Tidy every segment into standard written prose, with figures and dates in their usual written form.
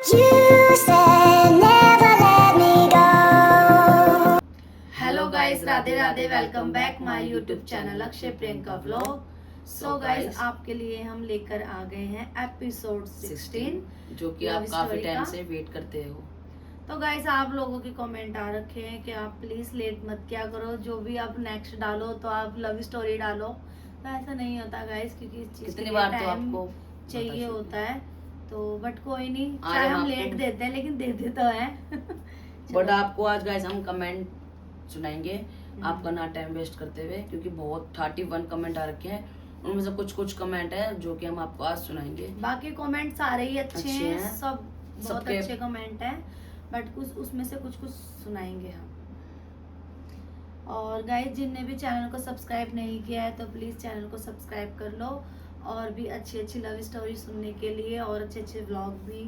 Hello guys, Radhe Radhe. Welcome back my YouTube channel Akshay Priyanka vlog. So guys, आपके लिए हम लेकर आ गए हैं एपिसोड 16 जो कि आप काफी टाइम से वेट करते हो। तो गाइस, आप लोगों के कमेंट आ रखे हैं कि आप प्लीज लेट मत क्या करो, जो भी आप नेक्स्ट डालो तो आप लव स्टोरी डालो। तो ऐसा नहीं होता गाइस, क्योंकि इस चीज के लिए टाइम चाहिए होता है। तो बट कोई नहीं, चाहे हम लेट देते हैं लेकिन देते तो है। बट आपको आज गाइस हम कमेंट सुनाएंगे आपका ना टाइम वेस्ट करते हुए, क्योंकि बहुत 31 कमेंट आ रखे हैं। उनमें से कुछ कमेंट है जो कि हम आपको आज सुनाएंगे। बाकी कमेंट सारे ही अच्छे हैं, सब बहुत अच्छे कमेंट हैं, बट कुछ उसमें से कुछ सुनाएंगे हम। और गाइस, जिनने भी चैनल को सब्सक्राइब नहीं किया है तो प्लीज चैनल को सब्सक्राइब कर लो, और भी अच्छी अच्छी लव स्टोरी सुनने के लिए और अच्छे अच्छे व्लॉग भी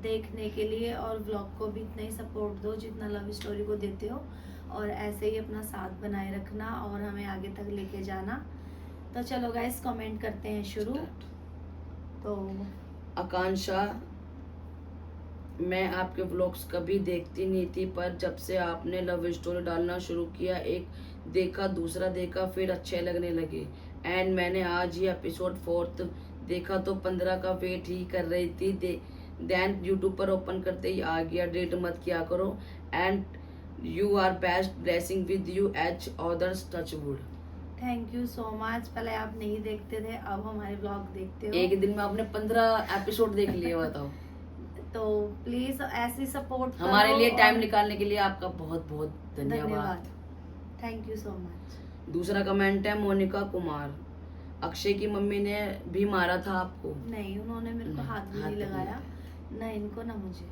देखने के लिए, और व्लॉग को भी इतना ही सपोर्ट दो जितना लव स्टोरी को देते हो, और ऐसे ही अपना साथ बनाए रखना और हमें आगे तक लेके जाना। तो चलो गाइस, कमेंट करते हैं शुरू। तो आकांक्षा, मैं आपके व्लॉग्स कभी देखती नहीं थी, पर जब से आपने लव स्टोरी डालना शुरू किया, एक देखा दूसरा देखा, फिर अच्छे लगने लगे। एंड मैंने आज ही एपिसोड 4 देखा तो 15 का वेट ही कर रही थी। देन यूट्यूब पर ओपन करते ही आ गया। डेट मत किया करो। And you are best, blessing with you each others, touch wood. Thank you so much. पहले आप नहीं देखते थे, अब हमारे व्लॉग देखते हो। एक दिन में आपने 15 एपिसोड देख लिए, बताओ। तो प्लीज ऐसी सपोर्ट करो। हमारे लिए टाइम निकालने के लिए आपका बहुत बहुत धन्यवाद। Thank you so much. दूसरा कमेंट है मोनिका कुमार, अक्षय की मम्मी ने भी मारा था आपको? नहीं, उन्होंने मेरे को हाथ भी नहीं लगाया, ना इनको ना मुझे।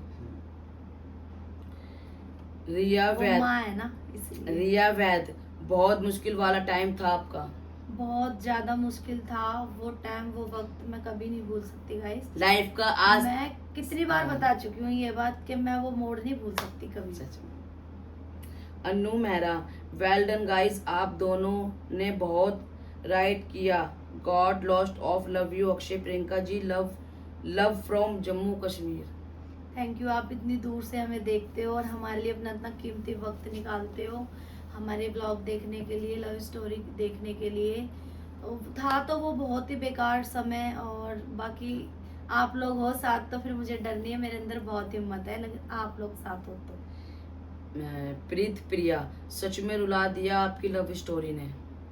रिया वैद, माँ है ना, इसलिए। रिया वैद, बहुत मुश्किल वाला टाइम था आपका। बहुत ज्यादा मुश्किल था वो टाइम, वो वक्त मैं कभी नहीं भूल सकती गाइस। लाइफ का आज मैं कितनी बार बता चुकी हूँ ये बात कि मैं वो मोड़ नहीं भूल सकती कभी। सच में। Anu Mehra, well done guys, आप दोनों ने बहुत राइट किया। God lost of love you Akshay Priyanka ji, love from Jammu Kashmir. Thank you, आप इतनी दूर से हमें देखते हो और हमारे लिए अपना इतना कीमती वक्त निकालते हो हमारे ब्लॉग देखने के लिए, लव स्टोरी देखने के लिए। था तो वो बहुत ही बेकार समय, और बाकी आप लोग हो साथ तो फिर मुझे डर नहीं है, मेरे अंदर बहुत हिम्मत है, लेकिन आप लोग साथ हो तो। प्रीत प्रिया, सच में रुला दिया आपकी लव स्टोरी ने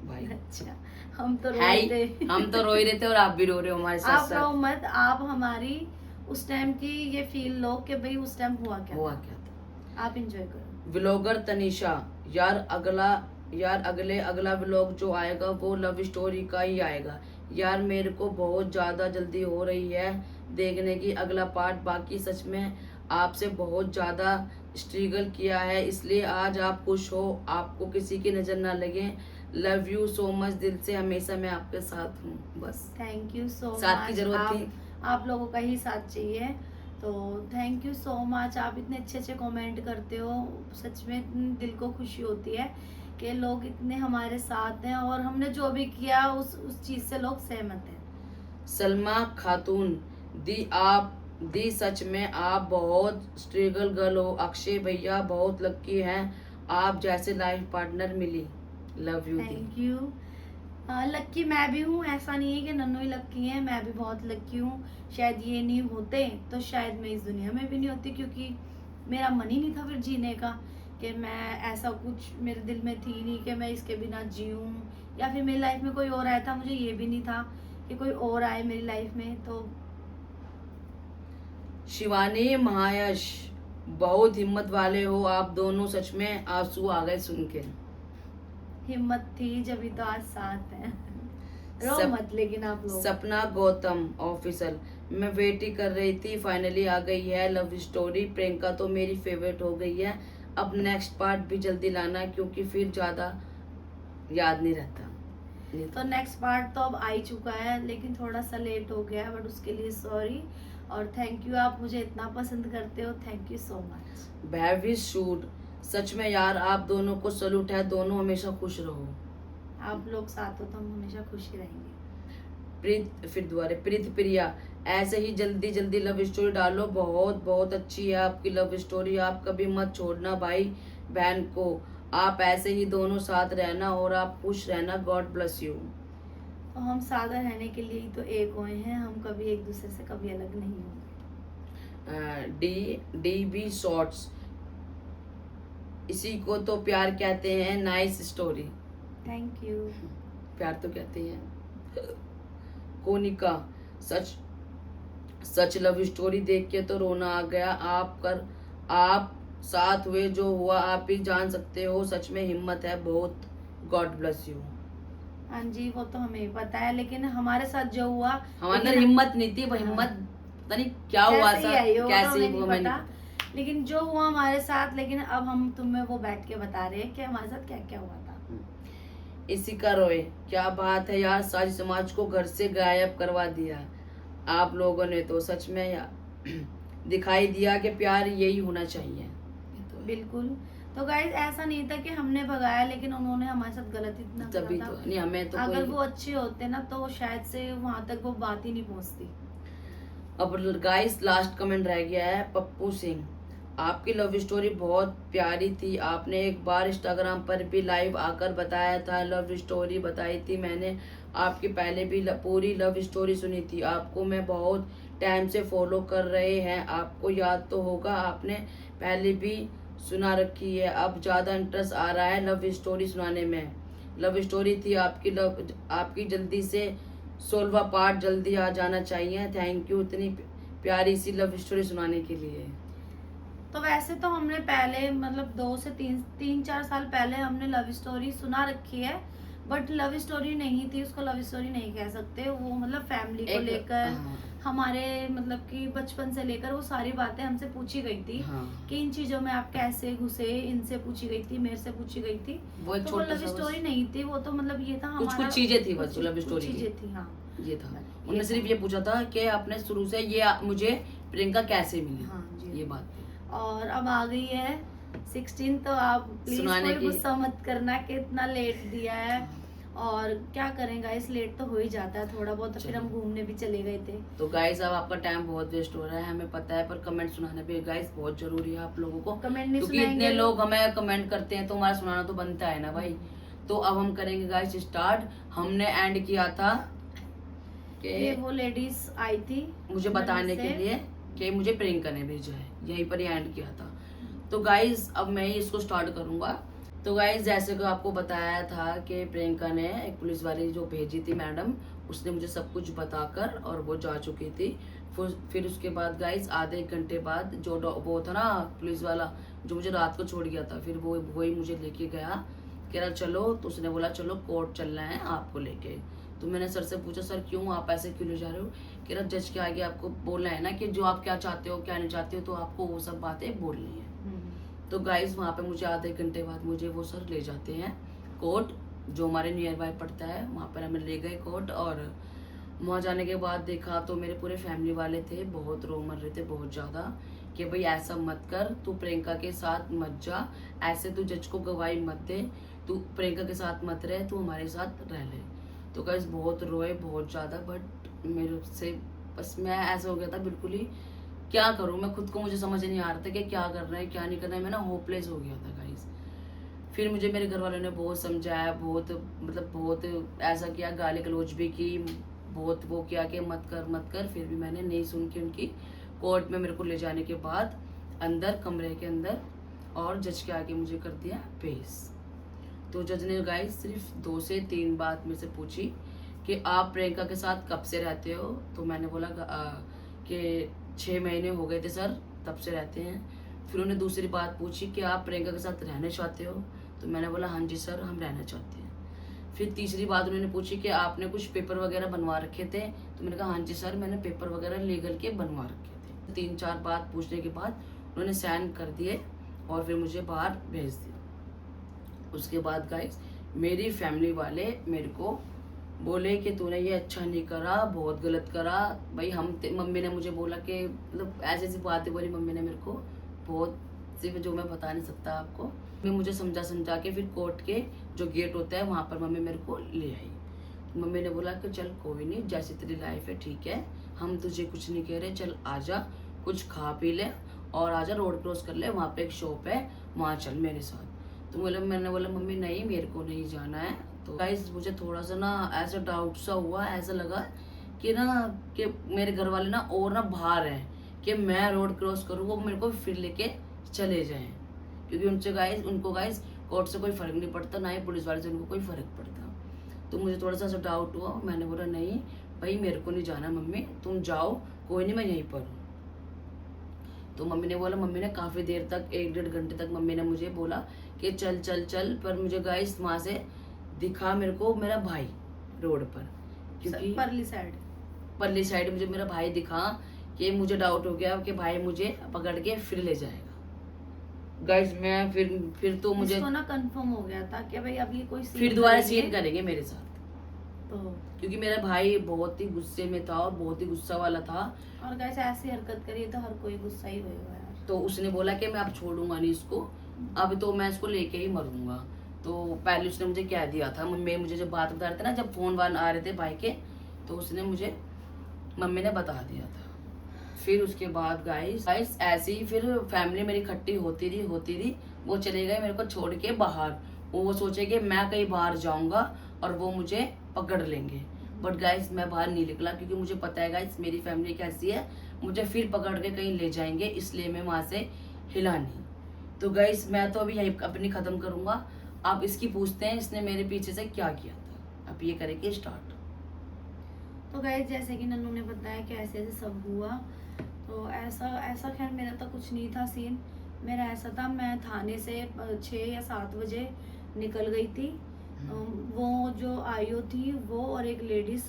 भाई। अच्छा, हम तो रो रहे थे। हम तो रो ही रहे थे और आप भी रो रहे हो हमारे साथ। आप रो मत, आप हमारी उस टाइम की ये फील लो कि भाई उस टाइम हुआ क्या था। आप एंजॉय करो। व्लॉगर तनिषा, यार अगला व्लॉग जो आएगा वो लव स्टोरी का ही आएगा। यार मेरे को बहुत ज्यादा जल्दी हो रही है देखने की अगला पार्ट। बाकी सच में आपसे बहुत ज्यादा स्ट्रगल किया है, इसलिए आज आप खुश हो, आपको किसी की नजर ना लगे। लव यू सो मच, दिल से हमेशा मैं आपके साथ हूँ। बस थैंक यू सो मच। साथ की जरूरत थी, आप लोगों का ही साथ चाहिए। तो थैंक यू सो मच, आप इतने अच्छे अच्छे कमेंट करते हो, सच में इतनी दिल को खुशी होती है कि लोग इतने हमारे साथ हैं, और हमने जो भी किया उस चीज से लोग सहमत हैं। सलमा खातून, दी सच में आप बहुत स्ट्रगल गर्ल हो। अक्षय भैया बहुत लकी हैं, आप जैसे लाइफ पार्टनर मिली। Love you. Thank you. Lucky मैं भी हूँ, ऐसा नहीं है कि नन्नू ही लक्की है, मैं भी बहुत लक्की हूँ। शायद ये नहीं होते तो शायद मैं इस दुनिया में भी नहीं होती, क्योंकि मेरा मन ही नहीं था फिर जीने का, कि मैं ऐसा कुछ मेरे दिल में थी नहीं कि मैं इसके बिना जीऊँ, या फिर मेरी लाइफ में कोई और आया था, मुझे ये भी नहीं था कि कोई और आए मेरी लाइफ में। तो शिवानी महायश, बहुत हिम्मत वाले हो आप दोनों, सच में आंसू आ गए सुन के। हिम्मत थी जब तो आज साथ है। रो मत लेकिन आप लोग। सपना गौतम ऑफिसर, मैं वेट ही कर रही थी, फाइनली आ गई है लव स्टोरी। प्रियंका तो मेरी फेवरेट हो गई है, अब नेक्स्ट पार्ट भी जल्दी लाना, क्योंकि फिर ज्यादा याद नहीं रहता। तो नेक्स्ट पार्ट तो अब आ ही चुका है, लेकिन थोड़ा सा लेट हो गया, बट उसके लिए सॉरी, और थैंक यू, आप मुझे इतना पसंद करते हो, थैंक यू सो मच। भैवी शूट, सच में यार आप दोनों को सलूट है, दोनों हमेशा खुश रहो। आप लोग साथ हो तो हम हमेशा खुश ही रहेंगे। प्रीत प्रिया, ऐसे ही जल्दी जल्दी लव स्टोरी डालो, बहुत बहुत अच्छी है आपकी लव स्टोरी। आप कभी मत छोड़ना भाई बहन को, आप ऐसे ही दोनों साथ रहना और आप खुश रहना। God bless you. तो हम सादा रहने के लिए ही तो एक हुए हैं, हम कभी एक दूसरे से कभी अलग नहीं होंगे। डी बी शॉर्ट्स, इसी को तो प्यार कहते हैं। Nice story. Thank you. प्यार तो कहते हैं। कोनिका, सच सच लव स्टोरी देख के तो रोना आ गया। आप साथ हुए जो हुआ आप ही जान सकते हो, सच में हिम्मत है बहुत। God bless you. हाँ जी, वो तो हमें पता है, लेकिन हमारे साथ जो हुआ हमारे अंदर लेकिन हिम्मत नहीं थी, वो हिम्मत पता नहीं क्या हुआ कैसे ही था, आई हो, कैसे हमें वो नहीं हमें पता। लेकिन जो हुआ हमारे साथ, लेकिन अब हम तुम्हें वो बैठ के बता रहे हैं कि हमारे साथ क्या क्या हुआ था। इसी का रोए, क्या बात है यार, सारी समाज को घर से गायब करवा दिया आप लोगों ने तो। सच में यार दिखाई दिया कि प्यार यही होना चाहिए। ये तो है। बिल्कुल। तो गाइज ऐसा नहीं था कि हमने भगाया, लेकिन उन्होंने हमारे साथ गलत इतना तभी करा तो था। नहीं, हमें तो अगर कोई वो अच्छे होते ना तो शायद से वहां तक वो बात ही नहीं पहुंचती। अब गाइस लास्ट कमेंट रह गया है। पप्पू सिंह, आपकी लव स्टोरी बहुत प्यारी थी। आपने एक बार इंस्टाग्राम पर भी लाइव आकर बताया था, लव स्टोरी बताई थी मैंने आपकी पहले भी पूरी लव स्टोरी सुनी थी। आपको मैं बहुत टाइम से फॉलो कर रहे हैं, आपको याद तो होगा, आपने पहले भी सुना रखी है। अब ज़्यादा इंटरेस्ट आ रहा है लव स्टोरी सुनाने में। लव स्टोरी थी आपकी जल्दी से 16वां पार्ट जल्दी आ जाना चाहिए। थैंक यू इतनी प्यारी सी लव स्टोरी सुनाने के लिए। तो वैसे तो हमने पहले मतलब 2 से 3 4 साल पहले हमने लव स्टोरी सुना रखी है, बट लव स्टोरी नहीं थी, उसको लव स्टोरी नहीं कह सकते। वो मतलब फैमिली को लेकर हाँ, हमारे मतलब कि बचपन से लेकर वो सारी बातें हमसे पूछी गई थी हाँ, कि इन चीजों में आप कैसे घुसे, इनसे पूछी गई थी, मेरे से पूछी गई थी। वो एक तो वो छोटा लव सा स्टोरी नहीं थी, वो तो मतलब ये था कुछ हमारा कुछ चीजें थी बस कुछ लव स्टोरी चीजें की। थी। हाँ, ये था, ये उन्होंने सिर्फ था। ये पूछा था कि आपने शुरू से ये मुझे प्रियंका कैसे मिली। हाँ जी। ये बात थी। और अब आ गई है 16, तो आप प्लीज सुनाने कोई की। गुस्सा मत करना कि इतना लेट दिया है। और क्या करेंगे, इस लेट तो हो ही जाता है थोड़ा बहुत, तो फिर हम चलो। घूमने भी चले गए थे। तो गाइस अब आपका टाइम बहुत वेस्ट हो रहा है हमें पता है, पर कमेंट सुनाना भी गाइस बहुत जरूरी है आप लोगों को। कमेंट नहीं क्योंकि सुनाएंगे इतने तो- लोग हमें कमेंट करते हैं तो हमारा सुनाना तो बनता है ना भाई। तो अब हम करेंगे गाइस स्टार्ट। हमने एंड किया था ये कि वो लेडीज आई थी मुझे बताने से। के लिए कि मुझे प्रियंका ने भेजा है, यहीं पर ही एंड किया था। तो गाइज अब मैं ही इसको स्टार्ट करूंगा। तो गाइज जैसे कि आपको बताया था कि प्रियंका ने एक पुलिस वाली जो भेजी थी मैडम, उसने मुझे सब कुछ बताकर और वो जा चुकी थी। फिर उसके बाद गाइज आधे एक घंटे बाद जो वो था ना पुलिस वाला जो मुझे रात को छोड़ गया था, फिर वो वही मुझे लेके गया, कह रहा चलो। तो उसने बोला चलो कोर्ट चलना है आपको लेके। तो मैंने सर से पूछा सर क्यों, आप ऐसे क्यों ले जा रहे हो। कह रहा जज के आगे आपको बोलना है ना कि जो आप क्या चाहते हो क्या नहीं चाहते हो, तो आपको वो सब बातें बोलनी है। तो गाइज वहाँ पे मुझे आधे घंटे बाद मुझे वो सर ले जाते हैं कोर्ट, जो हमारे नियर बाय पड़ता है, वहाँ पर हमें ले गए कोर्ट। और वहाँ जाने के बाद देखा तो मेरे पूरे फैमिली वाले थे, बहुत रो मर रहे थे बहुत ज़्यादा कि भाई ऐसा मत कर, तू प्रियंका के साथ मत जा, ऐसे तू जज को गवाही मत दे, तू प्रियंका के साथ मत रहे, तू हमारे साथ रह ले। तो गाइज बहुत रोए बहुत ज़्यादा, बट मेरे से बस मैं ऐसा हो गया था बिल्कुल ही क्या करूँ मैं खुद को, मुझे समझ नहीं आ रहा था कि क्या करना है क्या नहीं करना है। मैं ना होपलेस हो गया था गाइस। फिर मुझे मेरे घर वालों ने बहुत समझाया, बहुत मतलब बहुत ऐसा किया, गाली गलौज भी की, बहुत वो किया कि मत कर मत कर। फिर भी मैंने नहीं सुन के उनकी कोर्ट में मेरे को ले जाने के बाद अंदर कमरे के अंदर और जज के आगे मुझे कर दिया पेश। तो जज ने गाइस सिर्फ 2 से 3 बात मेरे से पूछी कि आप प्रियंका के साथ कब से रहते हो। तो मैंने बोला कि 6 महीने हो गए थे सर, तब से रहते हैं। फिर उन्होंने दूसरी बात पूछी कि आप प्रियंका के साथ रहना चाहते हो। तो मैंने बोला हाँ जी सर हम रहना चाहते हैं। फिर तीसरी बात उन्होंने पूछी कि आपने कुछ पेपर वगैरह बनवा रखे थे। तो मैंने कहा हाँ जी सर मैंने पेपर वगैरह लीगल के बनवा रखे थे। 3-4 बात पूछने के बाद उन्होंने साइन कर दिए और फिर मुझे बाहर भेज दिया। उसके बाद गाइस मेरी फैमिली वाले मेरे को बोले कि तूने ये अच्छा नहीं करा, बहुत गलत करा भाई। मम्मी ने मुझे बोला कि मतलब ऐसी ऐसी बातें बोली मम्मी ने मेरे को, बहुत सिर्फ जो मैं बता नहीं सकता आपको। मैं मुझे समझा के फिर कोर्ट के जो गेट होता है वहाँ पर मम्मी मेरे को ले आई। मम्मी ने बोला कि चल कोई नहीं, जैसी तेरी लाइफ है ठीक है, हम तुझे कुछ नहीं कह रहे, चल आजा, कुछ खा पी ले और आजा, रोड क्रॉस कर ले, वहाँ पे एक शॉप है, वहाँ चल मेरे साथ। तो मैंने बोला मम्मी नहीं, मेरे को नहीं जाना है। तो गाइस मुझे थोड़ा सा ना ऐसा डाउट सा हुआ, ऐसा लगा कि ना कि मेरे घर वाले ना और ना बाहर हैं कि मैं रोड क्रॉस करूँ, वो मेरे को फिर लेके चले जाएं, क्योंकि उनको गाइस कोर्ट से कोई फर्क नहीं पड़ता, ना ही पुलिस वाले से उनको कोई फर्क पड़ता। तो मुझे थोड़ा सा ऐसा डाउट हुआ, मैंने बोला नहीं भाई मेरे को नहीं जाना मम्मी, तुम जाओ, कोई नहीं, मैं यहीं पर हूँ। तो मम्मी ने बोला, मम्मी ने काफ़ी देर तक 1-1.5 घंटे तक मम्मी ने मुझे बोला कि चल चल चल, पर मुझे गाइस वहाँ से दिखा मेरे को मेरा भाई रोड पर, क्योंकि परली साइड मुझे मेरा भाई दिखा कि मुझे डाउट हो गया कि भाई मुझे पकड़ के फिर ले जाएगा। गाइस मैं फिर तो मुझे इसको ना कंफर्म हो गया था कि भाई अब ये कोई फिर दोबारा सीन करेंगे मेरे साथ, तो क्योंकि मेरा भाई बहुत ही गुस्से में था और बहुत ही गुस्सा वाला था। और गाइस ऐसी हरकत करिए तो हर कोई गुस्सा ही होगा यार। तो उसने बोला कि मैं अब छोड़ूंगा नहीं इसको, अब तो मैं इसको लेके ही मरूंगा। तो पहले उसने मुझे क्या दिया था, मम्मी मुझे जब बात बता रहे थे ना, जब फोन वान आ रहे थे भाई के, तो उसने मुझे मम्मी ने बता दिया था। फिर उसके बाद गाइस ऐसे ही फिर फैमिली मेरी इकट्ठी होती रही। वो चले गए मेरे को छोड़ के बाहर, वो सोचे कि मैं कहीं बाहर जाऊंगा और वो मुझे पकड़ लेंगे, बट गाइस मैं बाहर नहीं निकला, क्योंकि मुझे पता है गाइस मेरी फैमिली कैसी है, मुझे फिर पकड़ के कहीं ले जाएंगे, इसलिए मैं वहां से हिला नहीं। तो गाइस मैं तो अभी यही अपनी खत्म करूंगा। आप इसकी पूछते हैं इसने मेरे पीछे से क्या किया था, अब ये करेंगे स्टार्ट। तो गाइस जैसे कि नन्नू ने बताया कि ऐसे ऐसे सब हुआ, तो ऐसा खैर मेरा तो कुछ नहीं था सीन। मेरा ऐसा था, मैं थाने से 6 या 7 बजे निकल गई थी। वो जो आईओ थी वो और एक लेडीज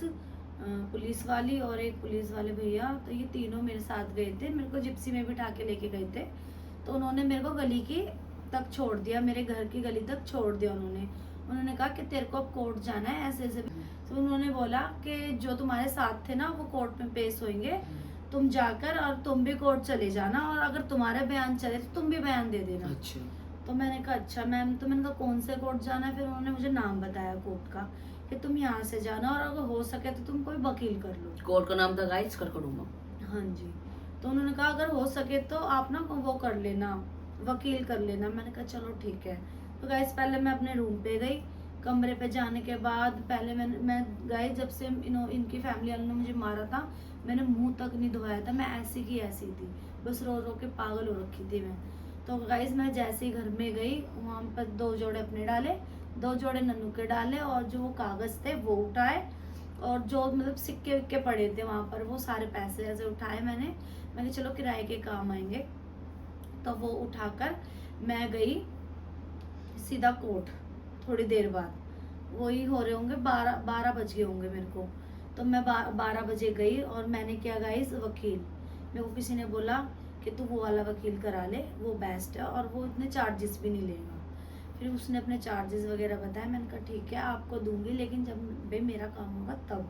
पुलिस वाली और एक पुलिस वाले भैया, तो ये तीनों मेरे साथ गए थे, मेरे को जिप्सी में बिठा के लेके गए थे। तो उन्होंने मेरे को गली की तक छोड़ दिया, मेरे घर की गली तक छोड़ दिया। उन्होंने कहा कि तेरे को अब कोर्ट जाना है, ऐसे ऐसे। तो उन्होंने बोला कि जो तुम्हारे साथ थे ना वो कोर्ट में पेश होंगे, तुम जाकर और तुम भी कोर्ट चले जाना, और अगर तुम्हारे बयान चले तो तुम भी बयान दे देना। अच्छा। तो मैंने कहा अच्छा मैम। तो मैंने कहा कौन से कोर्ट जाना है? फिर उन्होंने मुझे नाम बताया कोर्ट का कि तुम यहाँ से जाना, और अगर हो सके तो तुम कोई वकील कर लो। कोर्ट का नाम था गाइस करकड़ूमा। हाँ जी। तो उन्होंने कहा अगर हो सके तो आप ना वो कर लेना, वकील कर लेना। मैंने कहा चलो ठीक है। तो गाइस पहले मैं अपने रूम पे गई। कमरे पे जाने के बाद पहले मैं गाइस जब से इनकी फैमिली वालों ने मुझे मारा था, मैंने मुंह तक नहीं धोया था, मैं ऐसी की ऐसी थी, बस रो रो के पागल हो रखी थी मैं। तो गाइस मैं जैसे ही घर में गई, वहाँ पर 2 जोड़े अपने डाले, 2 जोड़े नन्नू के डाले, और जो वो कागज थे वो उठाए, और जो मतलब सिक्के विक्के पड़े थे वहाँ पर वो सारे पैसे ऐसे उठाए मैंने चलो किराए के काम आएंगे। तो वो उठाकर मैं गई सीधा कोर्ट। थोड़ी देर बाद वही हो रहे होंगे 12 बज गए होंगे मेरे को। तो मैं 12 बजे गई और मैंने किया गाइस वकील। मेरे को किसी ने बोला कि तू वो वाला वकील करा ले, वो बेस्ट है और वो इतने चार्जेस भी नहीं लेगा। फिर उसने अपने चार्जेस वगैरह बताए। मैंने कहा ठीक है आपको दूंगी, लेकिन जब भाई मेरा काम होगा तब।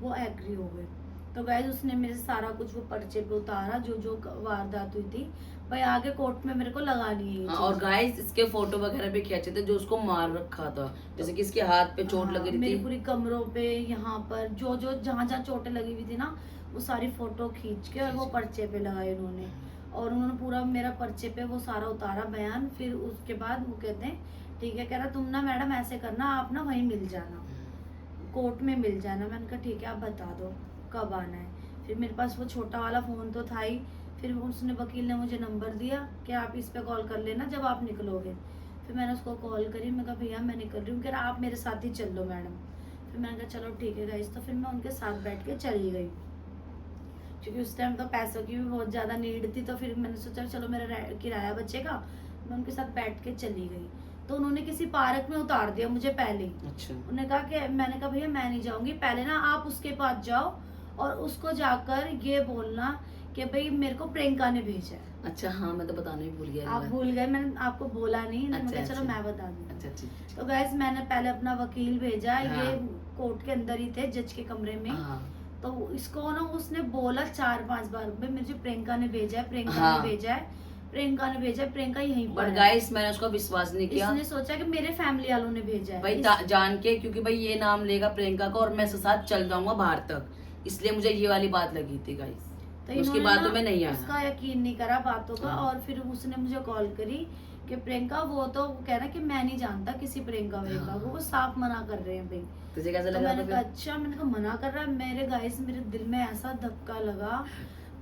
वो एग्री हो गए। तो गाइस उसने मेरे से सारा कुछ वो पर्चे पे उतारा, जो जो वारदात हुई थी भाई आगे कोर्ट में मेरे को लगानी है। हाँ, और गाइस इसके फोटो वगैरह भी खींचे थे जो उसको मार रखा था, जैसे कि इसके हाथ पे चोट लगी थी, मेरी पूरी कमरों पे, यहाँ पर जो जो जहाँ जहाँ चोटें लगी हुई थी ना, वो सारी फोटो खींच के और वो पर्चे पे लगाए उन्होंने। और उन्होंने पूरा मेरा पर्चे पे वो सारा उतारा बयान। फिर उसके बाद वो कहते हैं ठीक है, कह रहा तुम ना मैडम ऐसे करना, आप ना वहीं मिल जाना, कोर्ट में मिल जाना। मैंने कहा ठीक है आप बता दो कब आना है। फिर मेरे पास वो छोटा वाला फ़ोन तो था ही। फिर उसने वकील ने मुझे नंबर दिया कि आप इस पे कॉल कर लेना जब आप निकलोगे। फिर मैंने उसको कॉल करी, मैं कहा भैया मैं निकल रही हूँ। कह रहा आप मेरे साथ ही चल लो मैडम। फिर मैंने कहा चलो ठीक है गाइस। तो फिर मैं उनके साथ बैठ के चली गई, क्योंकि उस टाइम तो पैसों की भी बहुत ज़्यादा नीड थी। तो फिर मैंने सोचा चलो मेरा किराया बचेगा, मैं उनके साथ बैठ के चली गई। तो उन्होंने किसी पार्क में उतार दिया मुझे पहले ही। अच्छा। उन्होंने कहा कि मैंने कहा भैया मैं नहीं जाऊंगी, पहले ना आप उसके पास जाओ और उसको जाकर ये बोलना कि भाई मेरे को प्रियंका ने भेजा है। अच्छा हाँ, मैं तो बताना ही भूल गया। आप भूल गए, मैंने आपको बोला नहीं। अच्छा, मैंने चलो अच्छा। मैं बता दूँ। अच्छा ठीक। तो गैस मैंने पहले अपना वकील भेजा। हाँ। ये कोर्ट के अंदर ही थे, जज के कमरे में। हाँ। तो इसको ना उसने बोला 4-5 बार भाई मुझे प्रियंका ने भेजा है, प्रियंका हाँ। ने भेजा है, प्रियंका ने भेजा है, प्रियंका यहीं पर बट है। गाइस मैंने उसका विश्वास नहीं किया। इसने सोचा कि मेरे फैमिली वालों ने भेजा है भाई जान के, क्योंकि भाई ये नाम लेगा प्रियंका का और मैं इसके साथ चल जाऊंगा बाहर तक, इसलिए मुझे ये वाली बात लगी थी गाइस। तो उसकी इन्होंने बातों ना में नहीं आया। उसका यकीन नहीं करा बातों का, हाँ। और फिर उसने मुझे कॉल करी कि प्रियंका वो तो कह रहा कि मैं नहीं जानता किसी प्रियंका व्रियंका को, वो साफ मना कर रहे हैं भाई। तुझे कैसा तो लगा? मैंने तो कहा फिर अच्छा, मैंने कहा मना कर रहा है मेरे गाइस, मेरे दिल में ऐसा धक्का लगा।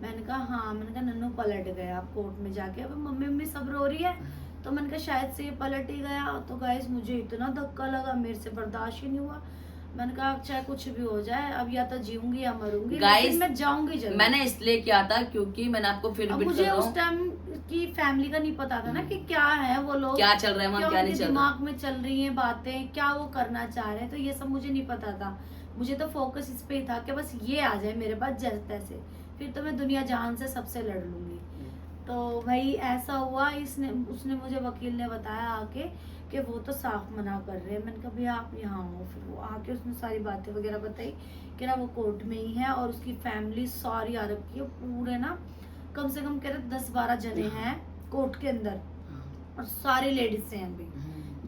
मैंने कहा हाँ, मैंने कहा नन्नू पलट गया आप कोर्ट में जाके, अब मम्मी मम्मी सब रो रही है, तो मैंने कहा शायद से ये पलट ही गया। तो गाइस मुझे इतना धक्का लगा, मेरे से बर्दाश्त ही नहीं हुआ। मैंने कहा चाहे कुछ भी हो जाए, अब या तो जीऊंगी या मरूंगी, Guys, लेकिन मैं जाऊंगी जरूर। मैंने इसलिए किया था क्योंकि मैंने आपको फिर अब रिपीट मुझे कर रहा उस हूँ टाइम की फैमिली का नहीं पता था ना कि क्या है वो लोग, क्या चल रहा है वहाँ, क्या क्या नहीं उनके चल रहा। दिमाग में चल रही हैं बातें, क्या वो करना चाह रहे हैं, तो ये सब मुझे नहीं पता था। मुझे तो फोकस इस पे ही था कि बस ये आ जाए मेरे पास जैसे तैसे, फिर तो मैं दुनिया जहान से सबसे लड़ लूंगी। तो भाई ऐसा हुआ, उसने मुझे वकील ने बताया आके कि वो तो साफ मना कर रहे हैं। मैंने कहा भैया आप यहाँ हो, फिर वो आके उसने सारी बातें वगैरह बताई कि ना वो कोर्ट में ही है और उसकी फैमिली सारी आ रखी है, पूरे ना कम से कम कह रहे 10-12 जने हैं कोर्ट के अंदर, और सारी लेडीज हैं अभी,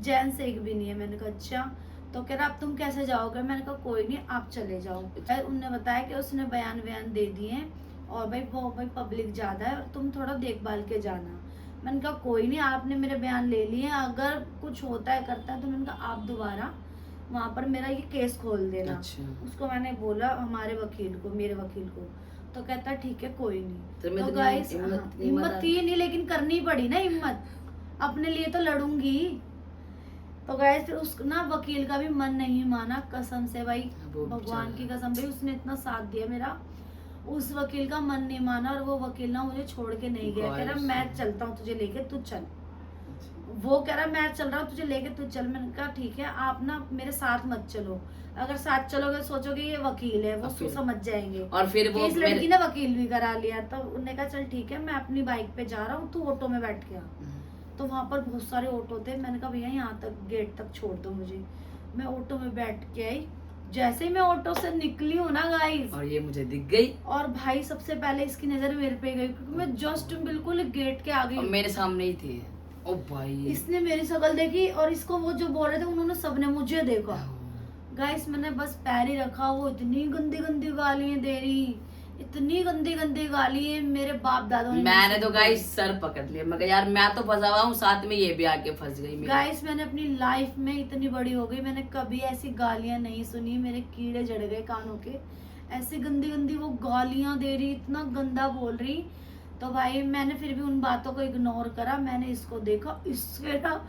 जेंट्स एक भी नहीं है। मैंने कहा अच्छा, तो कह रहा अब तुम कैसे जाओगे? मैंने कहा कोई नहीं आप चले जाओ। उनने बताया कि उसने बयान दे दिए, और भाई पब्लिक ज्यादा है और तुम थोड़ा देखभाल के जाना। मैंने कहा कोई नहीं, आपने मेरे बयान ले लिए, अगर कुछ होता है करता है तो मैंने कहा आप दोबारा वहां पर मेरा ये केस खोल देना। अच्छा। उसको मैंने बोला हमारे वकील को, मेरे वकील को, तो कहता ठीक है कोई नहीं। तो तो गाइस हिम्मत थी नहीं, लेकिन करनी पड़ी ना हिम्मत, अपने लिए तो लड़ूंगी। तो गाइस फिर उस ना वकील का भी मन नहीं माना, कसम से भाई, भगवान की कसम भाई, उसने इतना साथ दिया मेरा, उस वकील का मन नहीं माना, और वो वकील ना मुझे छोड़ के नहीं गया। कह रहा मैं चलता हूँ तुझे लेके, तू चल। वो कह रहा मैं चल रहा हूँ तुझे लेके, तू चल। मैंने कहा ठीक है, आप ना मेरे साथ मत चलो, अगर साथ चलोगे सोचोगे ये वकील है, वो समझ जाएंगे। और फिर वो इस लड़की ने वकील भी करा लिया। तो उन्होंने कहा चल ठीक है, मैं अपनी बाइक पे जा रहा हूँ, तू ऑटो में बैठ गया। तो वहां पर बहुत सारे ऑटो थे, मैंने कहा भैया यहाँ तक गेट तक छोड़ दो मुझे। मैं ऑटो में बैठ के आई, जैसे ही मैं ऑटो से निकली हूँ ना गाइस, और ये मुझे दिख गई, और भाई सबसे पहले इसकी नजर मेरे पे गई, क्योंकि मैं जस्ट बिल्कुल गेट के आगे, और मेरे सामने ही थी। ओ भाई, इसने मेरी शक्ल देखी, और इसको वो जो बोल रहे थे उन्होंने सबने मुझे देखा। गाइस मैंने बस पैर ही रखा, वो इतनी गंदी गंदी गालियां दे रही, इतनी गंदी गंदी गाली है, मेरे बाप दादा ने। मैंने तो गाइस सर पकड़ लिया, मैं कहा यार मैं तो फंसा हुआ हूँ, साथ में ये भी आके फंस गई। गाइस मैंने अपनी लाइफ में इतनी बड़ी हो गई, मैंने कभी ऐसी गालियां नहीं सुनी, मेरे कीड़े जड़ गए कानों के, ऐसी गंदी गंदी वो गालियां दे रही, इतना गंदा बोल रही। तो भाई मैंने फिर भी उन बातों को इग्नोर करा, मैंने इसको देखा, इसके ना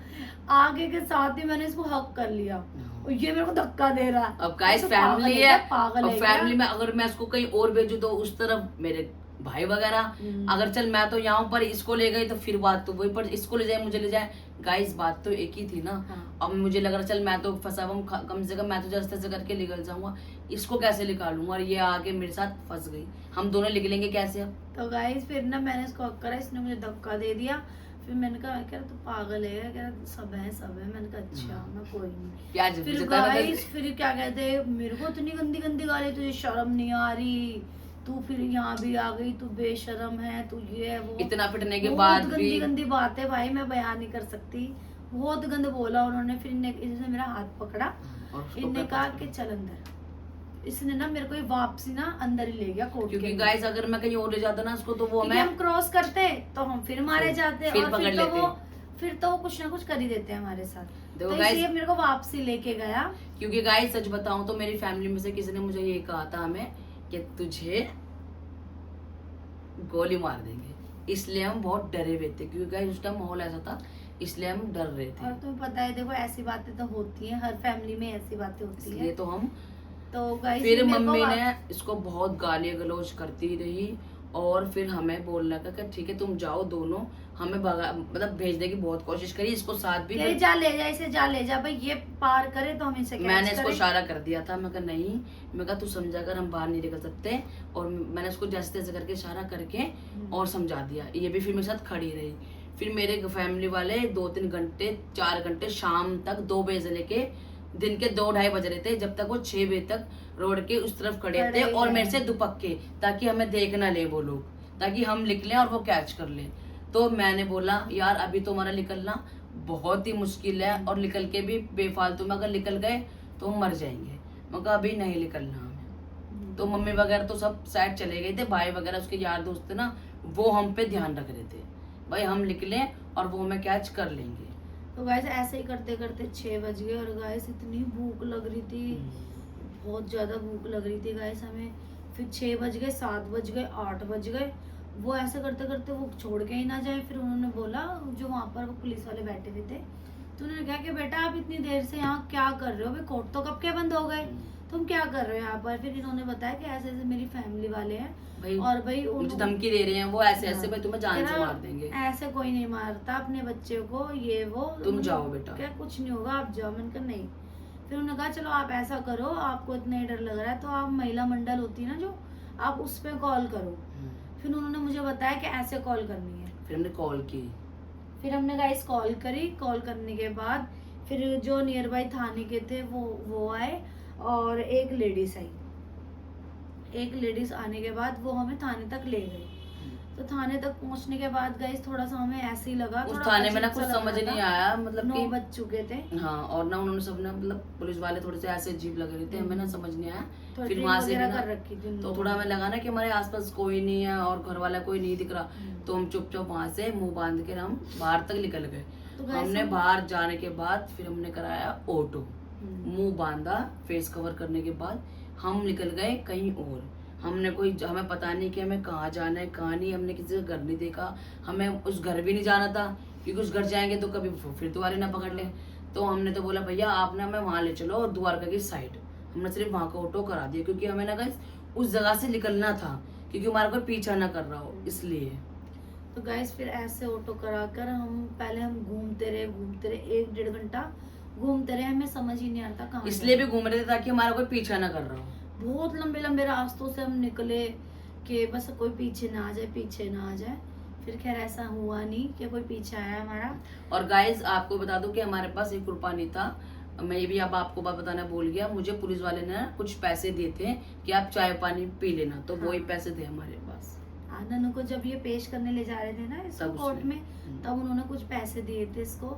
आगे के साथ ही मैंने इसको हक कर लिया, और ये मेरे को धक्का दे रहा है। अब गाइस तो फैमिली है, पागल है फैमिली में अगर मैं इसको कहीं और भेजू तो उस तरफ मेरे भाई वगैरह, अगर चल मैं तो यहाँ पर इसको ले गई तो फिर बात तो वही, पर इसको ले जाए मुझे ले जाए, गाइस बात तो एक ही थी ना। हाँ। अब मुझे लग रहा चल मैं तो फंसा हुआ हूँ, कम से कम मैं तो जैसे तैसे करके निकल जाऊंगा, इसको कैसे निकालूंगा, और ये आके मेरे साथ फंस गई, हम दोनों निकलेंगे कैसे अब? तो गाइस फिर ना मैंने इसको हक करा, इसने मुझे धक्का दे दिया। फिर मैंने कहा कह रहा तू पागल है, कह रहा सब है। मैंने कहा अच्छा मैं कोई नहीं। प्याज फिर गाइस फिर क्या कहते, मेरे को इतनी गंदी गंदी गाली, तुझे शर्म नहीं आ रही, तू फिर यहाँ भी आ गई, तू बेशरम है, तू ये है वो, इतना पिटने के बहुत बाद गंदी भी गंदी बात है भाई, मैं बयान नहीं कर सकती, बहुत गंद बोला उन्होंने। फिर इसने मेरा हाथ पकड़ा, और उसको इनने पता कहा चला। कि चल अंदर। इसने ना मेरे को ये वापसी ना अंदर ही ले गया कोर्ट के क्योंकि अंदर। गाइस अगर मैं कहीं और ले जाता ना उसको तो वो क्योंकि मैं हम क्रॉस करते तो हम फिर मारे जाते, फिर और पकड़ फिर तो लेते। वो फिर तो वो कुछ ना कुछ कर ही देते हैं हमारे साथ। देखो तो guys, इसलिए मेरे को वापसी लेके गया। क्योंकि गाइस सच बताऊं तो मेरी फैमिली में से किसी ने मुझे ये कहा था हमें कि तुझे गोली मार देंगे, इसलिए हम बहुत डरे हुए थे, क्योंकि गाइस उस टाइम माहौल ऐसा था, इसलिए हम डर रहे थे। और तुम्हें पता है देखो ऐसी बातें तो होती हैं, हर फैमिली में ऐसी बातें होती इसलिए है। तो हम तो गाइस फिर मम्मी ने इसको बहुत गाली गलौज करती रही, और फिर हमें बोलना का कि ठीक है तुम जाओ दोनों, हमें मतलब भेजने की बहुत कोशिश करी, इसको साथ भी जा ले जा, इसे जा ले जा भाई, ये पार करे तो हम इसे मैंने इसको इशारा कर दिया था, मैं कहा नहीं, मैं कहा तू समझा कर, हम बाहर नहीं निकल सकते, और मैंने उसको जैसे तैसे करके इशारा करके और समझा दिया, ये भी फिर मेरे साथ खड़ी रही। फिर मेरे फैमिली वाले 2-3 घंटे 4 घंटे शाम तक 2 बजे से लेके दिन के 2-2:30 बज रहे थे, जब तक वो 6 बजे तक रोड के उस तरफ खड़े थे, और मेरे से दुपक्के, ताकि हमें देख ना ले वो लोग, ताकि हम निकले और वो कैच कर ले। तो मैंने बोला यार अभी तो हमारा निकलना बहुत ही मुश्किल है, और निकल के भी बेफालतू में अगर निकल गए तो हम मर जाएंगे, मैं कहा अभी नहीं निकलना हमें। तो मम्मी वगैरह तो सब साइड चले गए थे, भाई वगैरह उसके यार दोस्त थे ना, वो हम पे ध्यान रख रहे थे, भाई हम निकले और वो हमें कैच कर लेंगे। तो गाइस ऐसे ही करते करते 6 बज गए और गाइस इतनी भूख लग रही थी, बहुत ज़्यादा भूख लग रही थी गाइस हमें। फिर 6 बज गए, 7 बज गए, 8 बज गए, वो ऐसे करते करते वो छोड़ के ही ना जाए। फिर उन्होंने बोला, जो वहाँ पर वो पुलिस वाले बैठे हुए थे, तो उन्होंने कहा कि बेटा आप इतनी देर से यहाँ क्या कर रहे हो, भाई कोर्ट तो कब के बंद हो गए, तुम क्या कर रहे हो यहाँ पर। फिर इन्होंने बताया कि ऐसे ऐसे मेरी फैमिली वाले हैं भाई और भाई मुझे धमकी दे रहे हैं वो, ऐसे ऐसे हाँ, भाई तुम्हें जान से तेरा मार देंगे, ऐसे कोई नहीं मारता अपने बच्चे को, ये वो तुम मतलब जाओ बेटा। क्या कुछ नहीं होगा, आप जाओ। मैंने कहा नहीं। फिर उन्होंने कहा चलो आप ऐसा करो, आपको इतना ही डर लग रहा है तो आप महिला मंडल होती है ना जो, आप उस पर कॉल करो। फिर उन्होंने मुझे बताया कि ऐसे कॉल करनी है। फिर हमने कॉल की, फिर हमने गाइस कॉल करी। कॉल करने के बाद फिर जो नियर बाई थाने के थे वो आए और एक लेडीज आई। एक लेडीज आने के बाद वो हमें थाने तक ले गई। तो थाने तक पहुंचने के बाद गाइस थोड़ा सा हमें ऐसे ही लगा, उस थोड़ा थाने में ना अजीब कुछ सा लग समझ रहा नहीं था। आया, मतलब 9 कि बज चुके थे। हाँ, और ना उन्होंने सबने मतलब पुलिस वाले थोड़े से ऐसे अजीब लग रहे थे, हमें ना समझ नहीं आया। थोड़ी फिर ड्रिंक वहां से भी वगैरह ना कर रखी थी उन तो लोगों थोड़ा ने। हमें लगा ना कि हमारे आसपास कोई नहीं है और घर वाला कोई नहीं दिख रहा, तो हम चुपचाप वहां से मुंह बांध के हम बाहर तक निकल गए। तो guys हमने हम- बाहर जाने के बाद फिर हमने कराया ऑटो, मुंह बांधा, फेस कवर करने के बाद हम निकल गए कहीं और। हमने कोई, हमें पता नहीं कि हमें कहाँ जाना है कहाँ नहीं, हमने किसी का घर नहीं देखा, हमें उस घर भी नहीं जाना था क्योंकि उस घर जाएंगे तो कभी फिर दोबारा ना पकड़ ले। तो हमने तो बोला भैया आप ना हमें वहाँ ले चलो और द्वारका की साइड, हमने सिर्फ वहाँ का ऑटो करा दिया क्योंकि हमें ना गाइस उस जगह से निकलना था क्योंकि हमारा कोई पीछा ना कर रहा हो इसलिए। तो गाइस फिर ऐसे ऑटो कराकर हम घूमते रहे 1-1.5 घंटा घूमते रहे, हमें समझ ही नहीं आता कहाँ इसलिए जाए। भी घूम रहे थे ताकि हमारा कोई पीछा ना कर रहा हो। बहुत लंबे लंबे रास्तों से हम निकले कि बस कोई पीछे ना आ जाए। फिर खैर ऐसा हुआ नहीं कि कोई पीछे आया हमारा। और गाइज आपको बता दूं कि हमारे पास 1 रुपया नहीं था, मैं भी अब आपको बात बताना भूल गया, मुझे पुलिस वाले ने कुछ पैसे दिए थे कि आप चाय पानी पी लेना, तो वही हाँ। पैसे थे हमारे पास। ननू को जब ये पेश करने ले जा रहे थे ना इसको तब कोर्ट उसने- में, तब उन्होंने कुछ पैसे दिए थे इसको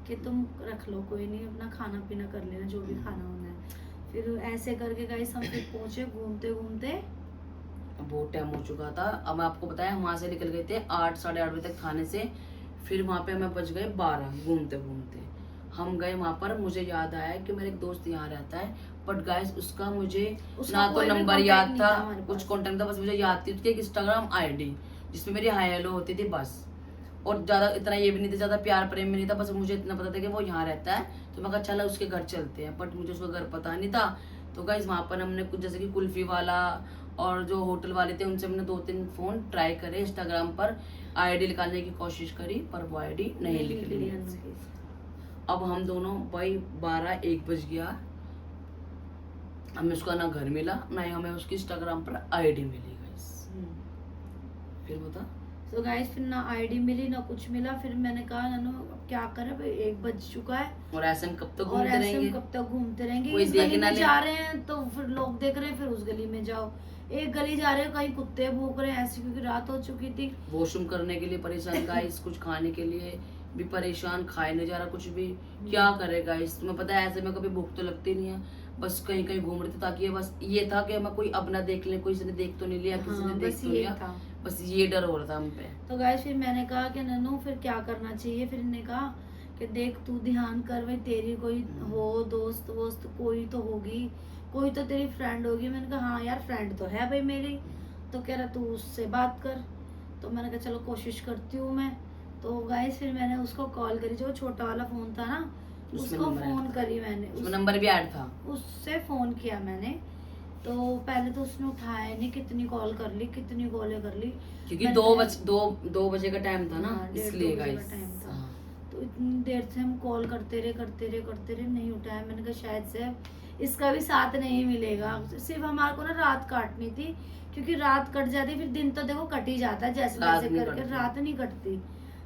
कि तुम रख लो, कोई नहीं, अपना खाना पीना कर लेना जो भी खाना होना है। फिर ऐसे करके गाइस हम फिर पहुंचे घूमते घूमते। बहुत टाइम हो चुका था। अब आपको बताया हम वहां से निकल गए थे 8 साढ़े 8 बजे तक थाने से, फिर वहां पे हमें बज गए 12 घूमते घूमते। हम गए वहां पर, मुझे याद आया कि मेरा एक दोस्त यहाँ रहता है, बट गाइस उसका मुझे उसका ना तो कोई भी नंबर contact याद नहीं था, था हमारे कुछ पास। कॉन्टेक्ट था, बस मुझे याद थी उसकी एक इंस्टाग्राम आईडी जिसमें मेरी हाई हेलो होती थी बस। और ज्यादा इतना ये भी नहीं था, ज्यादा प्यार प्रेम भी नहीं था, बस मुझे इतना पता था कि वो यहाँ रहता है, तो मैं कहा चला उसके घर चलते हैं, बट मुझे उसका घर पता नहीं था। तो गाइस वहां पर हमने कुछ जैसे कि कुल्फी वाला और जो होटल वाले थे उनसे हमने 2-3 फोन ट्राई करे, इंस्टाग्राम पर आईडी निकालने की कोशिश करी, पर वो आईडी नहीं निकली। अब हम दोनों भाई 12-1 बज गया, हमें उसका ना घर मिला ना ही हमें उसकी इंस्टाग्राम पर आईडी मिली गाइस। फिर बता। तो गाइस फिर ना आईडी मिली ना कुछ मिला। फिर मैंने कहा नानू अब क्या करें भाई, 1 बज चुका है और ऐसे हम कब तक और घूमते ऐसे रहेंगे, हम कब तक घूमते रहेंगे। कोई इस देख गली ना में ले। जा रहे हैं तो फिर लोग देख रहे हैं, फिर उस गली में जाओ, एक गली जा रहे हो कहीं कुत्ते भौंक रहे हैं ऐसे, क्योंकि रात हो चुकी थी। वॉशरूम करने के लिए परेशान गाइस, कुछ खाने के लिए भी परेशान, खाए नहीं जा रहा कुछ भी, क्या करे गाइस। तुम्हें पता है ऐसे में कभी भूख तो लगती नहीं है, बस कहीं कहीं घूम रहे थे ताकि बस ये था कि हमें कोई अपना देख ले, कोई ने देख तो नहीं लिया, किसी ने हाँ, देख बस तो ये लिया, था। बस ये डर हो रहा था हम पे। तो गाइस फिर मैंने कहा कि ननू फिर क्या करना चाहिए। फिर इन्होंने कहा कि देख तू ध्यान कर भाई, तेरी कोई हो दोस्त वोस्त कोई तो होगी, कोई तो तेरी फ्रेंड होगी। मैंने कहा हाँ यार फ्रेंड तो है भाई मेरी। तो कह रहा तू उससे बात कर। तो मैंने कहा चलो कोशिश करती हूँ मैं। तो गाइस फिर मैंने उसको कॉल करी, जो छोटा वाला फोन था ना उसमें उसको नंबर ऐड फोन था। करी मैंने, उसमें नंबर भी ऐड था। उससे फोन किया मैंने। तो पहले तो उसने उठाया नहीं, कितनी कॉल कर ली, कितनी कॉलें कर ली, क्योंकि मैंने 2 बजे का टाइम था ना, हाँ, 1:30 इसलिए बजे का गाइस। टाइम था। तो इतनी देर से हम कॉल करते रहे नहीं उठाया। मैंने कहा शायद से इसका भी साथ नहीं मिलेगा, सिर्फ हमारे को ना रात काटनी थी, क्योंकि रात कट जाती फिर दिन तो देखो कट ही जाता है जैसे रात तैसे नहीं करके, कटती। रात नहीं कटती।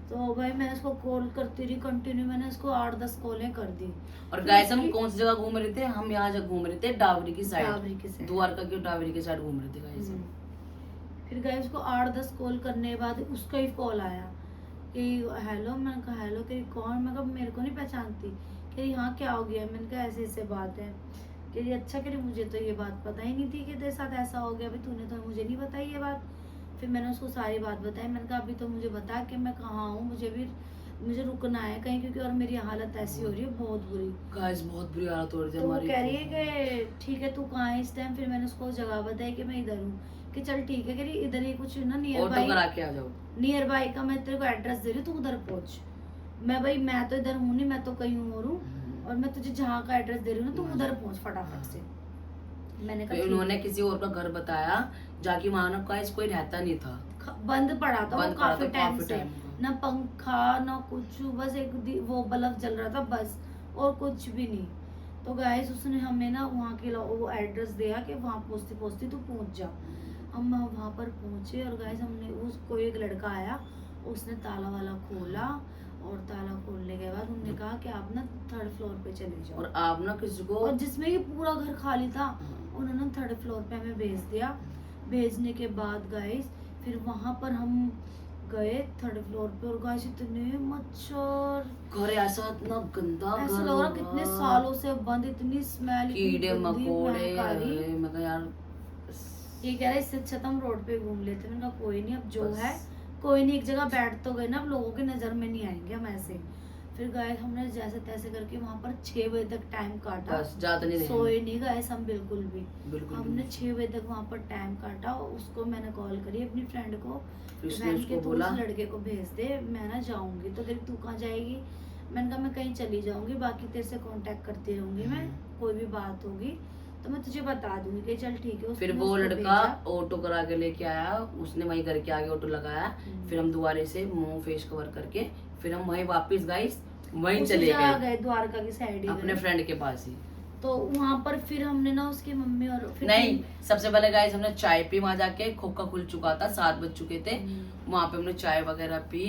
तो भाई मैंने उसको कॉल करती रही कंटिन्यू, मैंने उसको 8-10 कॉलें कर दी। और फिर गाइस हम उसकी- कौन सी जगह घूम रहे थे, हम यहाँ जगह घूम रहे थे डावरी की डावरी की साइड, साइड। द्वारका की डावरी की साइड घूम रहे थे गाइस। फिर गए उसको 8-10 कॉल करने के बाद उसका ही कॉल आया कि हेलो। मैंने कहा हेलो कि कौन, मैं कहा मेरे को नहीं पहचानती। कि हाँ क्या हो गया। मैंने कहा ऐसे ऐसे बात है। कह रही अच्छा, कह रही मुझे तो ये बात पता ही नहीं थी कि तेरे साथ ऐसा हो गया, अभी तूने तो मुझे नहीं बताई ये बात। फिर मैंने उसको सारी बात बताई, मैंने कहा अभी तो मुझे बता कि मैं कहाँ हूँ, मुझे रुकना है कहीं, क्योंकि और मेरी हालत ऐसी हो रही है बहुत बुरी। गाइस बहुत बुरी हालत हो रही थी तो वो हमारी। कह रही है कि ठीक है तू कहाँ है इस टाइम। फिर मैंने उसको जगह बताई कि मैं इधर हूँ, कि चल ठीक है, कह रही इधर ही कुछ ना ऑटो करा के आ जाओ। नियर बाई का मैं तेरे को एड्रेस दे रही हूँ, तू उधर पहुंच। मैं तो इधर हूँ नहीं, मैं तो कहीं और हूँ, और मैं तुझे जहाँ का एड्रेस दे रही हूँ ना, तू उधर पहुंच फटाफट से। मैंने कहा उन्होंने किसी और का घर बताया, जाके वहां ना गाइस कोई रहता नहीं था, बंद पड़ा था वो काफी टाइम से, का। ना पंखा ना कुछ, बस वो बल्ब जल रहा था बस, और कुछ भी नहीं। तो गाइस उसने हमें ना वहाँ के वो एड्रेस दिया कि वहाँ पहुँचते पहुँचते तू पहुँच जा। हम वहाँ पर पहुँचे, और गाइस हमने उसको एक लड़का आया, उसने ताला वाला खोला, और ताला खोलने के बाद उन्होंने कहा कि आप ना 3rd फ्लोर पे चले जाओ, और आप ना किसी को, और जिसमें ये पूरा घर खाली था, उन्होंने 3rd फ्लोर पे हमें भेज दिया। भेजने के बाद गाइस फिर वहां पर हम गए 3rd फ्लोर पे, और गाइस इतने मच्छर, घर ऐसा इतना गंदा ऐसा घर लग रहा होगा, कितने सालों से बंद, इतनी स्मेल, कीड़े मकोड़े। मैं कहा यार ये कह रहा है इससे अच्छा तो हम रोड पे घूम लेते। मैंने कहा कोई नहीं, अब जो बस। है कोई नहीं, एक जगह बैठ तो गए ना, अब लोगों की नजर में नहीं आएंगे हम ऐसे। फिर गए हमने जैसे तैसे करके वहां पर 6 बजे तक टाइम काटा, बस ज्यादा नहीं सोए नहीं गए हम बिल्कुल भी। बिल्कुल हमने 6 बजे तक वहां पर टाइम काटा, और उसको मैंने कॉल करी अपनी फ्रेंड को, उसने बहन उसको के तू बोला उस लड़के को भेज दे, मैं ना जाऊंगी। तो कह तू कहाँ जाएगी, मैंने कहा मैं कहीं चली जाऊंगी, बाकी तेरे से कांटेक्ट करती रहूंगी मैं, कोई भी बात होगी तो मैं तुझे बता दूंगी कि चल ठीक है। फिर वो लड़का ऑटो करा के लेके आया, उसने वहीं घर के आगे ऑटो लगाया। फिर हम दोबारा से मुंह फेस कवर करके फिर हम वहीं वापस गाइस वहीं चले गए द्वारका की साइड अपने फ्रेंड के पास ही। तो वहां पर फिर हमने ना उसकी मम्मी और फिर नहीं, सबसे पहले गाइस हमने चाय पी, वहां जाके खोखा खुल चुका था, 7 बज चुके थे। वहां पे हमने चाय वगैरह पी,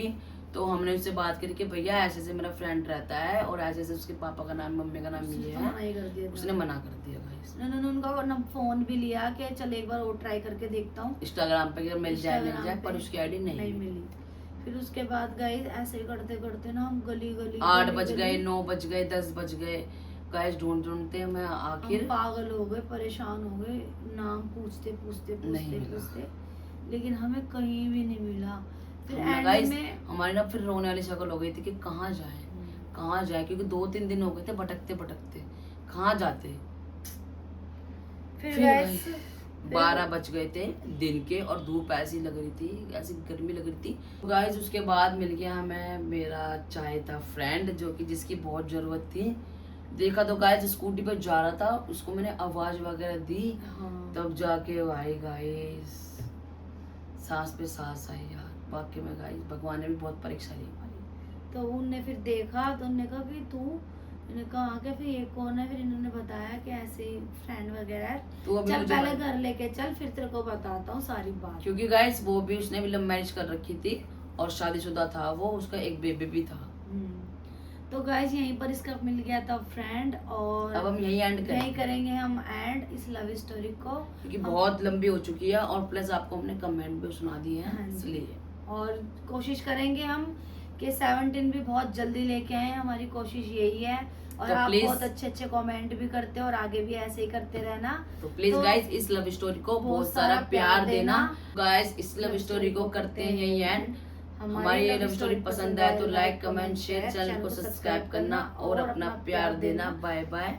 तो हमने उससे बात करी कि भैया ऐसे ऐसे मेरा फ्रेंड रहता है, और ऐसे ऐसे उसके पापा का नाम मम्मी का नाम ये है। उसने मना कर दिया गाइस। उन्होंने उनका फोन भी लिया कि चल एक बार और ट्राई करके देखता हूँ इंस्टाग्राम पे मिल जाए, पर उसकी आईडी नहीं मिली। फिर उसके बाद गाइस ऐसे ही करते करते ना हम गली 8 बज गए, 9 बज गए, 10 बज गए गाइस, ढूंढते हमें आखिर पागल हो गए, परेशान हो गए, नाम पूछते लेकिन हमें कहीं भी नहीं मिला। फिर एंड में हमारी ना फिर रोने वाली शक्ल हो गई थी कि कहाँ जाए, क्योंकि 2-3 दिन हो गए थे भटकते कहाँ जाते। फिर 12 बज गए थे दिन के, और धूप ऐसी लग रही थी, ऐसी गर्मी लग रही थी गाइस। उसके बाद मिल गया हमें मेरा चाय था फ्रेंड, जो कि जिसकी बहुत जरूरत थी। देखा तो गाइस स्कूटी पे जा रहा था, उसको मैंने आवाज वगैरह दी, तब जाके भाई गाइस सांस पे सांस आई यार। वाकई में गाइस भगवान ने भी बहुत परीक्षा ली हमारी। तो उनने फिर देखा तो उन्होंने कहा कि तू, इन्होंने कहा कि फिर ये कौन है, फिर इन्होंने बताया कि ऐसे फ्रेंड वगैरह है, चल पहले घर लेके चल, फिर तेरे को बताता हूँ सारी बात। क्योंकि गाइस वो भी, उसने भी लव मैरिज कर रखी थी और शादीशुदा था वो, उसका एक बेबी भी था। तो गाइस यहीं पर इसका मिल गया था फ्रेंड, और अब हम यहीं करेंगे हम एंड इस लव स्टोरी को, क्योंकि बहुत लंबी हो चुकी है, और प्लस आपको हमने कमेंट भी सुना दिए हैं इसलिए। और कोशिश करेंगे हम कि 17 भी बहुत जल्दी लेके आए, हमारी कोशिश यही है। और तो आप बहुत अच्छे कमेंट भी करते हो, और आगे भी ऐसे ही करते रहना। तो प्लीज गाइस इस लव स्टोरी को बहुत सारा प्यार देना। गाइस इस लव स्टोरी को करते हैं यही एंड। हमारी ये लव स्टोरी पसंद आए तो लाइक कमेंट शेयर, चैनल को सब्सक्राइब करना और अपना प्यार देना। Bye bye.